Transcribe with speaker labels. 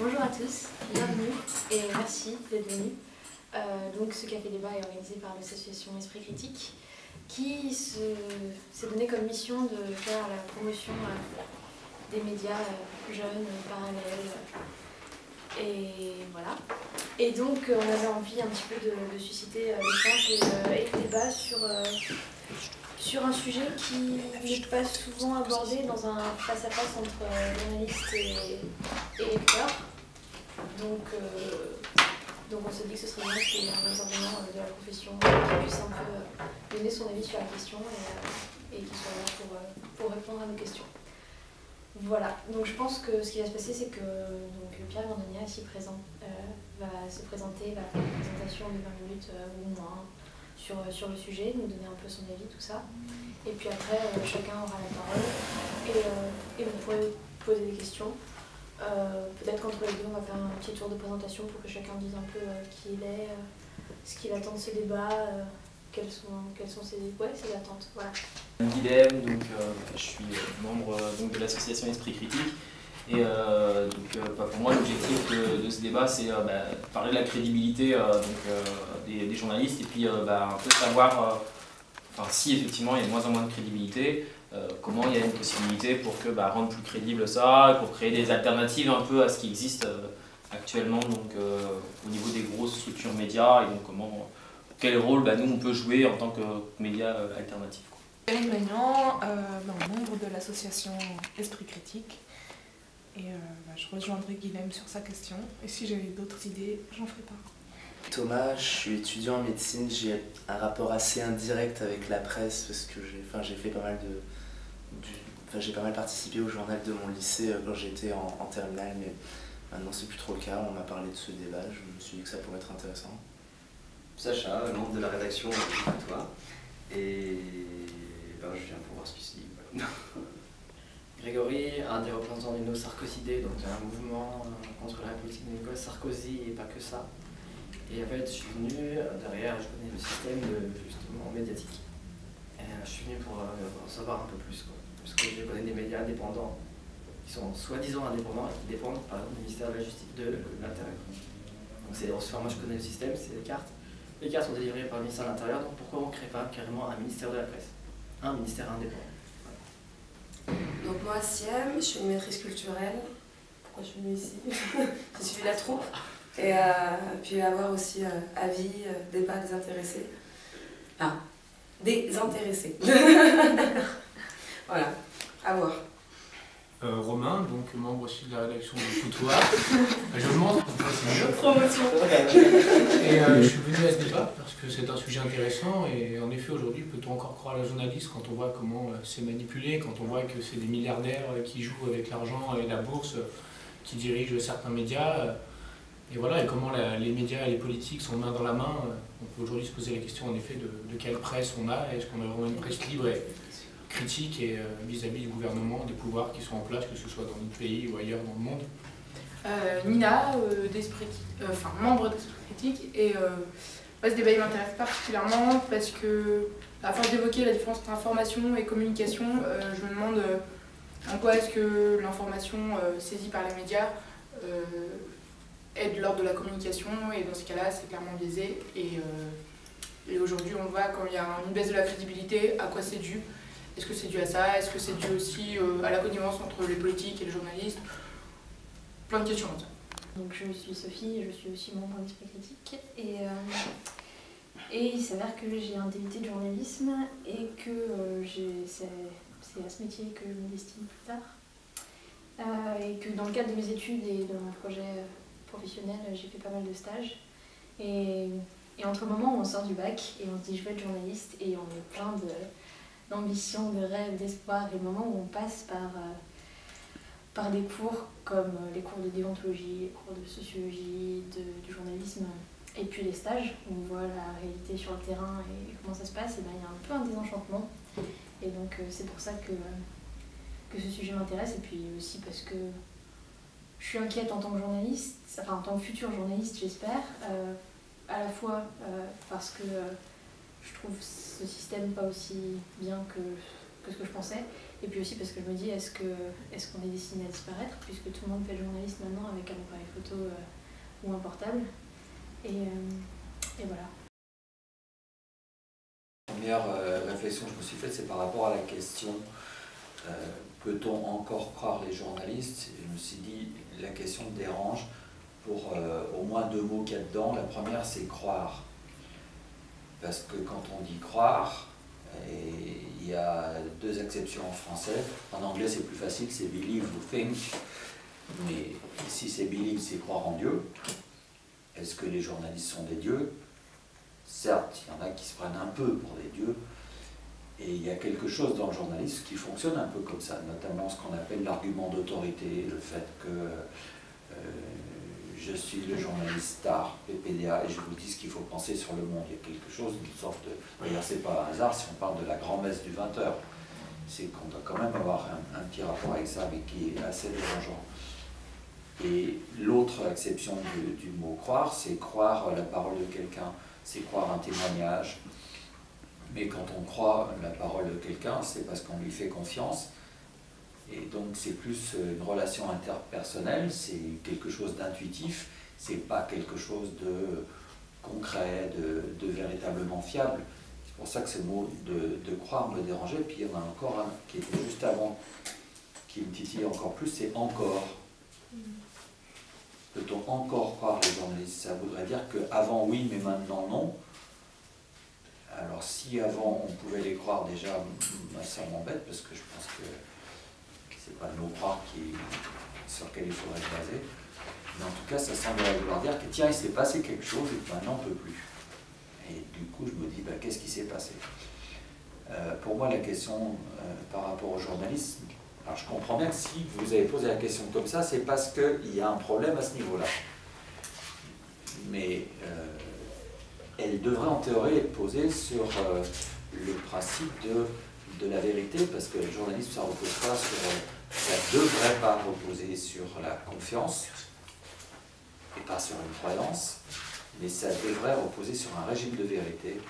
Speaker 1: Bonjour à tous, bienvenue et merci d'être venus. Donc ce café débat est organisé par l'association Esprit Critique qui s'est donné comme mission de faire la promotion des médias jeunes, parallèles, et voilà. Et donc on avait envie un petit peu de susciter l'échange et le débat sur un sujet qui n'est pas souvent abordé dans un face-à-face entre journalistes et lecteurs. Donc on s'est dit que ce serait bien qu'il y ait un intervenant de la profession qui puisse un peu donner son avis sur la question et qui soit là pour répondre à nos questions. Voilà, donc je pense que ce qui va se passer, c'est que Pierre Vandonia, ici présent, va se présenter, va faire une présentation de 20 minutes ou moins sur le sujet, nous donner un peu son avis, tout ça. Et puis après, chacun aura la parole et vous pourrez poser des questions. Peut-être qu'entre les deux, on va faire un petit tour de présentation pour que chacun dise un peu qui il est, ce qu'il attend de ce débat, quelles sont ses attentes. Voilà.
Speaker 2: Guilhem, donc je suis membre de l'association Esprit Critique. Et pour moi, l'objectif de ce débat, c'est parler de la crédibilité des journalistes et puis un peu savoir si effectivement il y a de moins en moins de crédibilité, comment il y a une possibilité pour rendre plus crédible ça, pour créer des alternatives un peu à ce qui existe actuellement au niveau des grosses structures médias et donc quel rôle nous on peut jouer en tant que médias alternatifs.
Speaker 3: Hélène Magnan, membre de l'association Esprit Critique. Et je rejoindrai Guilhem sur sa question. Et si j'avais d'autres idées, j'en ferai pas.
Speaker 4: Thomas, je suis étudiant en médecine. J'ai un rapport assez indirect avec la presse parce que j'ai fait pas mal j'ai pas mal participé au journal de mon lycée quand j'étais en terminale, mais maintenant c'est plus trop le cas. On m'a parlé de ce débat, je me suis dit que ça pourrait être intéressant.
Speaker 5: Sacha, membre de la rédaction de toi, et je viens pour voir ce qui se dit. Voilà.
Speaker 6: Grégory, un des représentants du Sarkozydé, donc un mouvement contre la politique de Nicolas Sarkozy et pas que ça. Et en fait, je suis venu derrière, je connais le système justement médiatique. Et je suis venu pour en savoir un peu plus, quoi. Parce que je connais des médias indépendants qui sont soi-disant indépendants et qui dépendent par exemple du ministère de la Justice, de l'Intérieur. Donc moi je connais le système, c'est les cartes. Les cartes sont délivrées par le ministère de l'Intérieur, donc pourquoi on ne crée pas carrément un ministère de la presse, un ministère indépendant?
Speaker 7: Donc moi, Siem, je suis une maîtrise culturelle. Pourquoi je suis venue ici? J'ai suivi la troupe. Et puis avoir aussi avis, débat des intéressés. Ah, des intéressés. Voilà, à voir.
Speaker 8: Romain, donc membre aussi de la rédaction du Foutoir. Je vous montre, c'est mieux.
Speaker 7: Promotion.
Speaker 8: Et je suis venu à ce débat parce que c'est un sujet intéressant et en effet aujourd'hui peut-on encore croire la journaliste quand on voit comment c'est manipulé, quand on voit que c'est des milliardaires qui jouent avec l'argent et la bourse, qui dirigent certains médias. Et voilà, et comment les médias et les politiques sont main dans la main. On peut aujourd'hui se poser la question en effet de quelle presse on a, est-ce qu'on a vraiment une presse libre et critique et vis-à-vis du gouvernement, des pouvoirs qui sont en place, que ce soit dans notre pays ou ailleurs dans le monde.
Speaker 3: Nina, membre d'Esprit Critique, et ce débat m'intéresse particulièrement parce que, à force d'évoquer la différence entre information et communication, je me demande en quoi est-ce que l'information saisie par les médias est de l'ordre de la communication, et dans ce cas-là, c'est clairement biaisé. Et aujourd'hui, on voit quand il y a une baisse de la crédibilité, à quoi c'est dû. Est-ce que c'est dû à ça? Est-ce que c'est dû aussi à la connivence entre les politiques et les journalistes? Plein de questions comme ça.
Speaker 1: Donc je suis Sophie, je suis aussi membre d'Esprit Critique et il s'avère que j'ai un DUT de journalisme et que c'est à ce métier que je me destine plus tard. Et que dans le cadre de mes études et de mon projet professionnel, j'ai fait pas mal de stages. Et entre le moment où on sort du bac et on se dit je veux être journaliste et on est plein d'ambition, de rêve, d'espoir, et le moment où on passe par des cours comme les cours de déontologie, les cours de sociologie, du journalisme, et puis les stages, où on voit la réalité sur le terrain et comment ça se passe, et il y a un peu un désenchantement. Et donc c'est pour ça que ce sujet m'intéresse, et puis aussi parce que je suis inquiète en tant que journaliste, enfin en tant que futur journaliste j'espère, à la fois parce que je trouve ce système pas aussi bien que que ce que je pensais. Et puis aussi parce que je me dis, est-ce qu'on est destiné à disparaître, puisque tout le monde fait le journaliste maintenant avec un appareil photo ou un portable. Et voilà.
Speaker 9: La première réflexion que je me suis faite, c'est par rapport à la question peut-on encore croire les journalistes? Je me suis dit, la question me dérange pour au moins deux mots qu'il y a dedans. La première, c'est croire. Parce que quand on dit croire, il y a deux acceptions en français. En anglais, c'est plus facile, c'est believe ou think. Mais ici, c'est believe, c'est croire en Dieu. Est-ce que les journalistes sont des dieux? Certes, il y en a qui se prennent un peu pour des dieux. Et il y a quelque chose dans le journalisme qui fonctionne un peu comme ça, notamment ce qu'on appelle l'argument d'autorité, le fait que je suis le journaliste star, PPDA, et je vous dis ce qu'il faut penser sur le monde. Il y a quelque chose, une sorte de... D'ailleurs, c'est pas un hasard si on parle de la grand-messe du 20h. C'est qu'on doit quand même avoir un petit rapport avec ça, mais qui est assez dérangeant. Et l'autre acception du mot croire, c'est croire la parole de quelqu'un, c'est croire un témoignage. Mais quand on croit la parole de quelqu'un, c'est parce qu'on lui fait confiance. Et donc c'est plus une relation interpersonnelle, c'est quelque chose d'intuitif, c'est pas quelque chose de concret, de véritablement fiable. C'est pour ça que ce mot de croire me dérangeait. Puis il y en a encore un qui était juste avant, qui me titille encore plus, c'est encore. Peut-on encore croire les journalistes? Ça voudrait dire qu'avant oui, mais maintenant non. Alors si avant on pouvait les croire déjà, ça m'embête parce que je pense que c'est pas le mot croire sur lequel il faudrait se baser. Mais en tout cas, ça semblerait vouloir dire que tiens, il s'est passé quelque chose et que maintenant on ne peut plus. Et du coup, je me dis, bah, qu'est-ce qui s'est passé? Pour moi, la question par rapport au journalisme, alors je comprends bien que si vous avez posé la question comme ça, c'est parce qu'il y a un problème à ce niveau-là. Mais elle devrait en théorie être posée sur le principe de la vérité, parce que le journalisme, ça repose pas sur... ça devrait pas reposer sur la confiance, et pas sur une croyance, mais ça devrait reposer sur un régime de vérité